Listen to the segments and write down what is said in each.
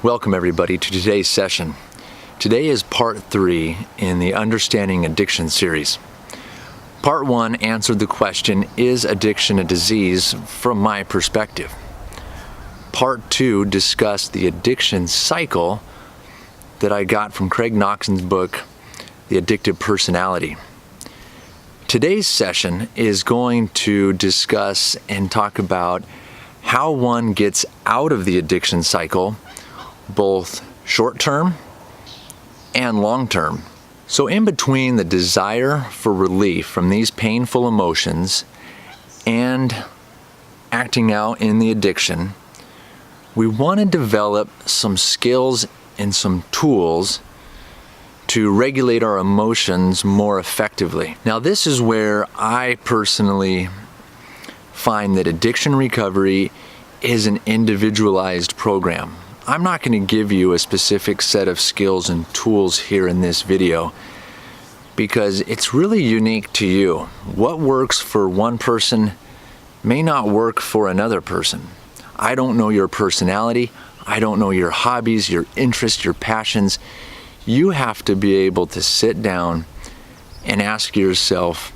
Welcome everybody to today's session. Today is part 3 in the Understanding Addiction series. Part 1 answered the question, is addiction a disease, from my perspective. Part 2 discussed the addiction cycle that I got from Craig Knoxon's book, The Addictive Personality. Today's session is going to discuss and talk about how one gets out of the addiction cycle, both short-term and long-term. So in between the desire for relief from these painful emotions and acting out in the addiction, we want to develop some skills and some tools to regulate our emotions more effectively. Now, this is where I personally find that addiction recovery is an individualized program. I'm not going to give you a specific set of skills and tools here in this video because it's really unique to you. What works for one person may not work for another person. I don't know your personality. I don't know your hobbies, your interests, your passions. You have to be able to sit down and ask yourself,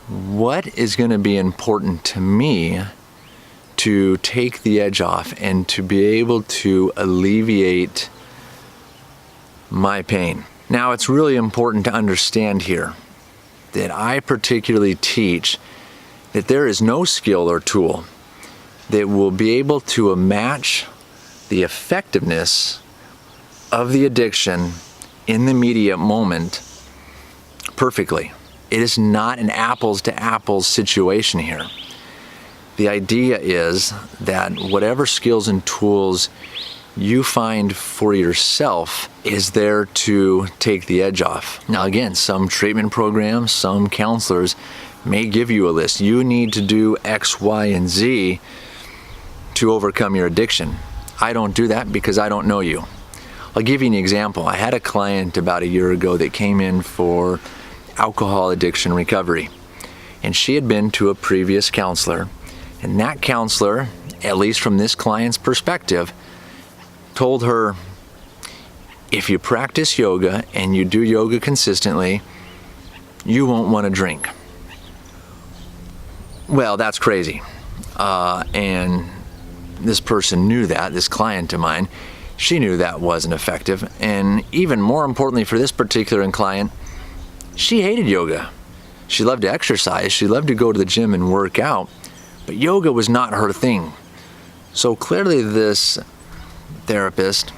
what is going to be important to me to take the edge off and to be able to alleviate my pain? Now, it's really important to understand here that I particularly teach that there is no skill or tool that will be able to match the effectiveness of the addiction in the immediate moment perfectly. It is not an apples to apples situation here. The idea is that whatever skills and tools you find for yourself is there to take the edge off. Now again, some treatment programs, some counselors may give you a list. You need to do X, Y, and Z to overcome your addiction. I don't do that because I don't know you. I'll give you an example. I had a client about a year ago that came in for alcohol addiction recovery, and she had been to a previous counselor. And that counselor, at least from this client's perspective, told her, if you practice yoga and you do yoga consistently, you won't want to drink. Well, that's crazy. And this person knew that, this client of mine, she knew that wasn't effective. And even more importantly for this particular client, she hated yoga. She loved to exercise. She loved to go to the gym and work out. But yoga was not her thing. So clearly this therapist,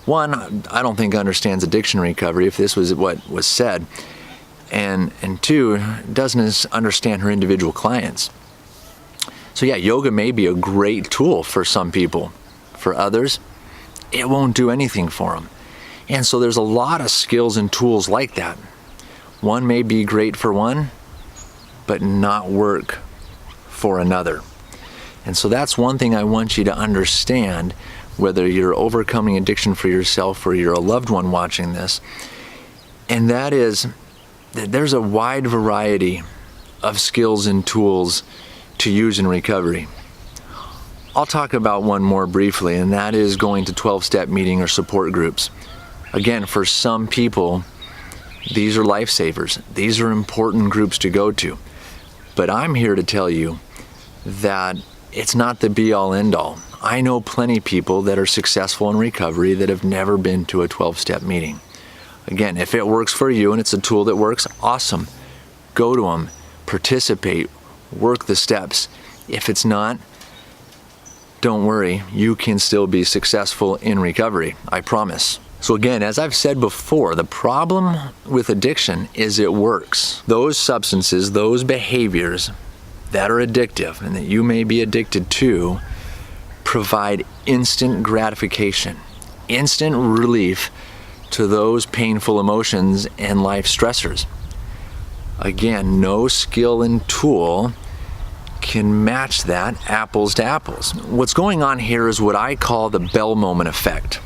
one, I don't think understands addiction recovery if this was what was said, and two, doesn't understand her individual clients. So yeah, yoga may be a great tool for some people. For others, it won't do anything for them. And so there's a lot of skills and tools like that. One may be great for one, but not work for another. And so that's one thing I want you to understand, whether you're overcoming addiction for yourself or you're a loved one watching this, and that is that there's a wide variety of skills and tools to use in recovery. I'll talk about one more briefly, and that is going to 12-step meeting or support groups. Again, for some people, these are lifesavers. These are important groups to go to. But I'm here to tell you that it's not the be-all, end-all. I know plenty of people that are successful in recovery that have never been to a 12-step meeting. Again, if it works for you and it's a tool that works, awesome. Go to them, participate, work the steps. If it's not, don't worry, you can still be successful in recovery, I promise. So again, as I've said before, the problem with addiction is it works. Those substances, those behaviors that are addictive and that you may be addicted to provide instant gratification, instant relief to those painful emotions and life stressors. Again, no skill and tool can match that apples to apples. What's going on here is what I call the bell moment effect.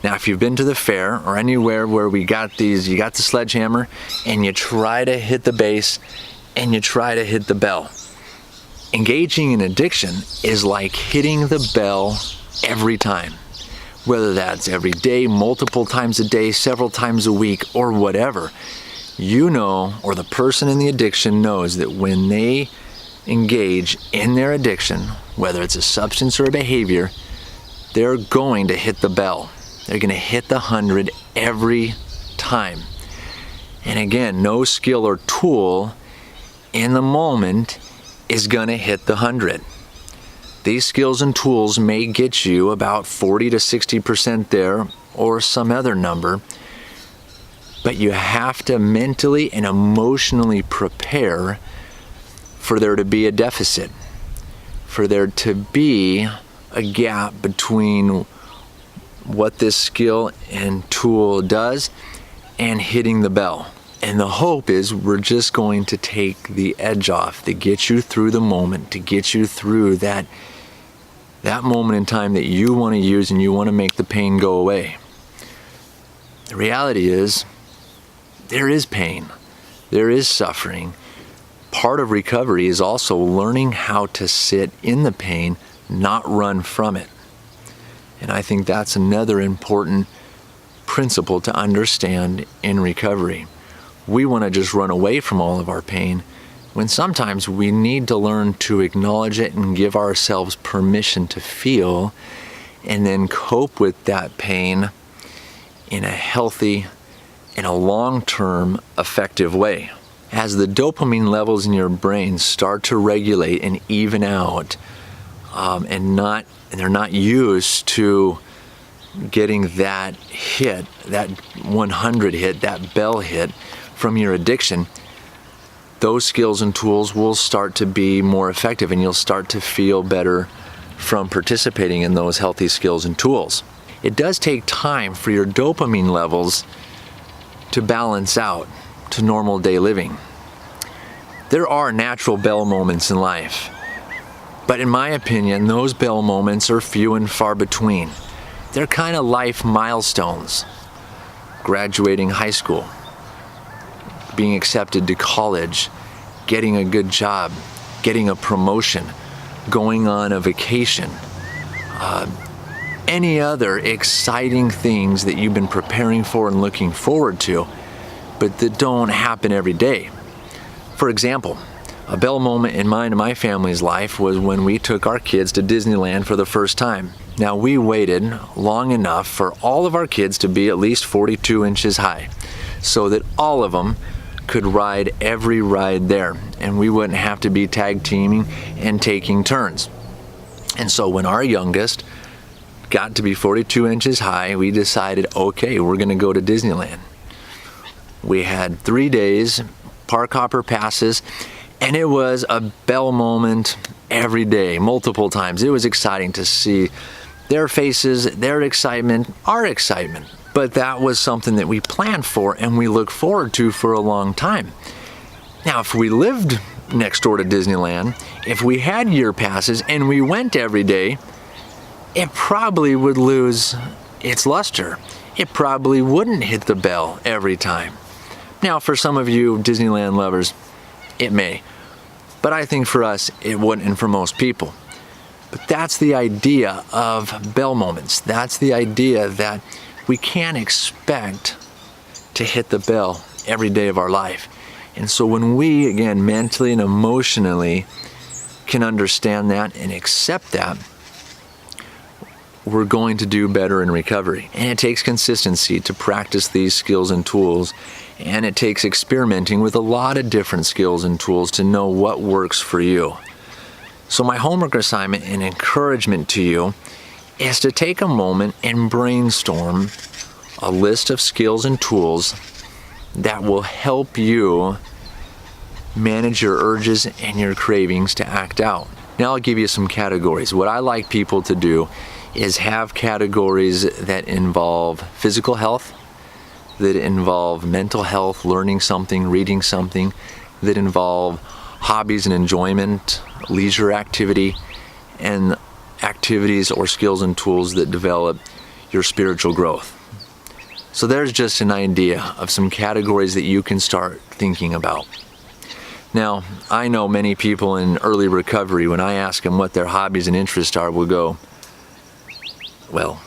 Now, if you've been to the fair or anywhere where we got these, you got the sledgehammer and you try to hit the base and you try to hit the bell. Engaging in addiction is like hitting the bell every time. whether that's every day, multiple times a day, several times a week, or whatever. You know, or the person in the addiction knows that when they engage in their addiction, whether it's a substance or a behavior, they're going to hit the bell. They're going to hit the 100 every time. And again, no skill or tool in the moment is going to hit the 100. These skills and tools may get you about 40 to 60% there, or some other number, but you have to mentally and emotionally prepare for there to be a deficit, for there to be a gap between what this skill and tool does and hitting the bell. And the hope is we're just going to take the edge off, to get you through the moment, to get you through that moment in time that you want to use and you want to make the pain go away. The reality is, there is pain, there is suffering. Part of recovery is also learning how to sit in the pain, not run from it. And I think that's another important principle to understand in recovery. We want to just run away from all of our pain, when sometimes we need to learn to acknowledge it and give ourselves permission to feel, and then cope with that pain in a healthy, in a long-term, effective way. As the dopamine levels in your brain start to regulate and even out, and they're not used to getting that hit, that 100 hit, that bell hit from your addiction, those skills and tools will start to be more effective, and you'll start to feel better from participating in those healthy skills and tools. It does take time for your dopamine levels to balance out to normal day living. There are natural bell moments in life, but in my opinion, those bell moments are few and far between. They're kind of life milestones. Graduating high school, being accepted to college, getting a good job, getting a promotion, going on a vacation, any other exciting things that you've been preparing for and looking forward to, but that don't happen every day. For example, a bell moment in mine and my family's life was when we took our kids to Disneyland for the first time. Now, we waited long enough for all of our kids to be at least 42 inches high, so that all of them could ride every ride there, and we wouldn't have to be tag teaming and taking turns. And so when our youngest got to be 42 inches high, we decided, okay, we're going to go to Disneyland. We had 3 days, park hopper passes, and it was a bell moment every day, multiple times. It was exciting to see their faces, their excitement, our excitement. But that was something that we planned for and we look forward to for a long time. Now, if we lived next door to Disneyland, if we had year passes and we went every day, it probably would lose its luster. It probably wouldn't hit the bell every time. Now, for some of you Disneyland lovers, it may. But I think for us, it wouldn't, and for most people. But that's the idea of bell moments. That's the idea that we can't expect to hit the bell every day of our life. And so when we, again, mentally and emotionally can understand that and accept that, we're going to do better in recovery. And it takes consistency to practice these skills and tools, and it takes experimenting with a lot of different skills and tools to know what works for you. So my homework assignment and encouragement to you is to take a moment and brainstorm a list of skills and tools that will help you manage your urges and your cravings to act out. Now I'll give you some categories. What I like people to do is have categories that involve physical health, that involve mental health, learning something, reading something, that involve hobbies and enjoyment, leisure activity, and activities or skills and tools that develop your spiritual growth. So there's just an idea of some categories that you can start thinking about. Now, I know many people in early recovery, when I ask them what their hobbies and interests are, will go, well,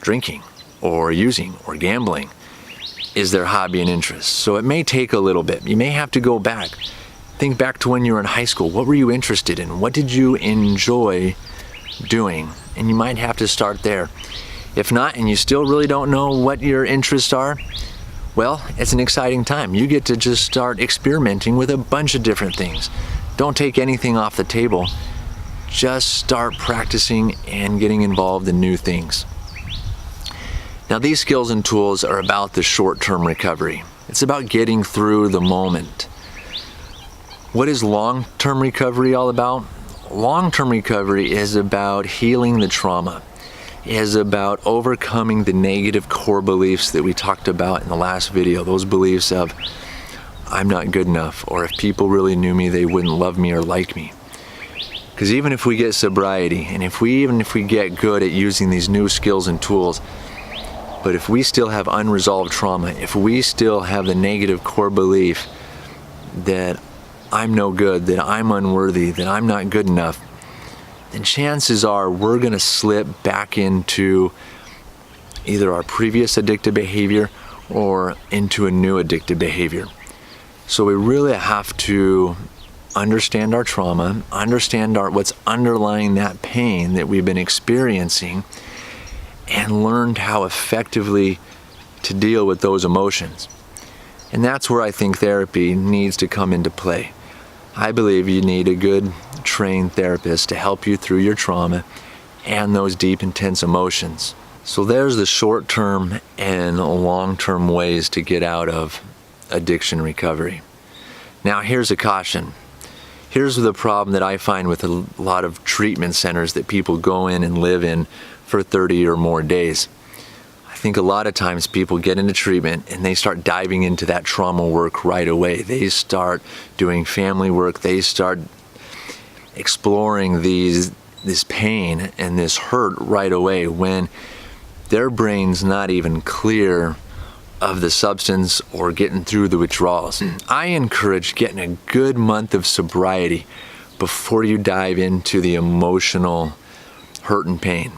drinking or using or gambling is their hobby and interest. So it may take a little bit. You may have to go back. Think back to when you were in high school. What were you interested in? What did you enjoy doing? And you might have to start there. If not, and you still really don't know what your interests are, well, it's an exciting time. You get to just start experimenting with a bunch of different things. Don't take anything off the table. Just start practicing and getting involved in new things. Now, these skills and tools are about the short-term recovery. It's about getting through the moment. What is long-term recovery all about? Long-term recovery is about healing the trauma. It is about overcoming the negative core beliefs that we talked about in the last video. Those beliefs of, I'm not good enough, or if people really knew me, they wouldn't love me or like me. Because even if we get sobriety, and even if we get good at using these new skills and tools, but if we still have unresolved trauma, if we still have the negative core belief that I'm no good, that I'm unworthy, that I'm not good enough, then chances are we're going to slip back into either our previous addictive behavior or into a new addictive behavior. So we really have to understand our trauma, understand what's underlying that pain that we've been experiencing, and learned how effectively to deal with those emotions. And that's where I think therapy needs to come into play. I believe you need a good trained therapist to help you through your trauma and those deep, intense emotions. So there's the short-term and long-term ways to get out of addiction recovery. Now here's a caution. Here's the problem that I find with a lot of treatment centers that people go in and live in for 30 or more days. I think a lot of times people get into treatment and they start diving into that trauma work right away. They start doing family work. They start exploring this pain and this hurt right away when their brain's not even clear of the substance or getting through the withdrawals. I encourage getting a good month of sobriety before you dive into the emotional hurt and pain.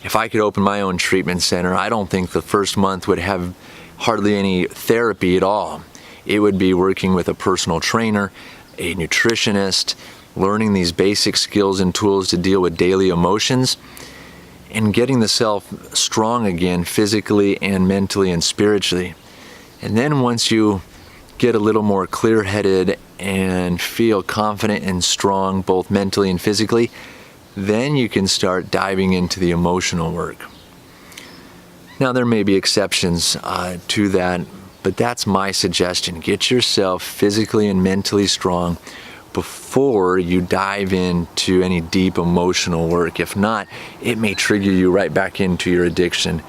If I could open my own treatment center, I don't think the first month would have hardly any therapy at all. It would be working with a personal trainer, a nutritionist, learning these basic skills and tools to deal with daily emotions, and getting the self strong again physically and mentally and spiritually. And then once you get a little more clear-headed and feel confident and strong both mentally and physically, then you can start diving into the emotional work. Now there may be exceptions to that, but that's my suggestion. Get yourself physically and mentally strong before you dive into any deep emotional work. If not, it may trigger you right back into your addiction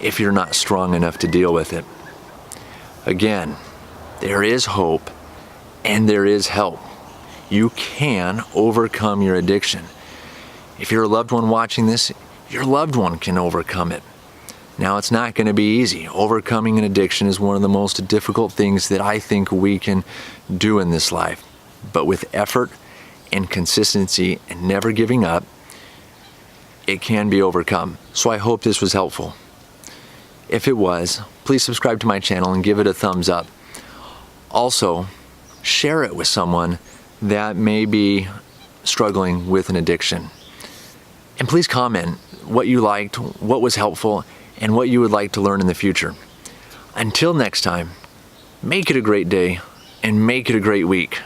if you're not strong enough to deal with it. Again, there is hope and there is help. You can overcome your addiction. If you're a loved one watching this, your loved one can overcome it. Now, it's not going to be easy. Overcoming an addiction is one of the most difficult things that I think we can do in this life. But with effort and consistency and never giving up, it can be overcome. So I hope this was helpful. If it was, please subscribe to my channel and give it a thumbs up. Also, share it with someone that may be struggling with an addiction. And please comment what you liked, what was helpful, and what you would like to learn in the future. Until next time, make it a great day and make it a great week.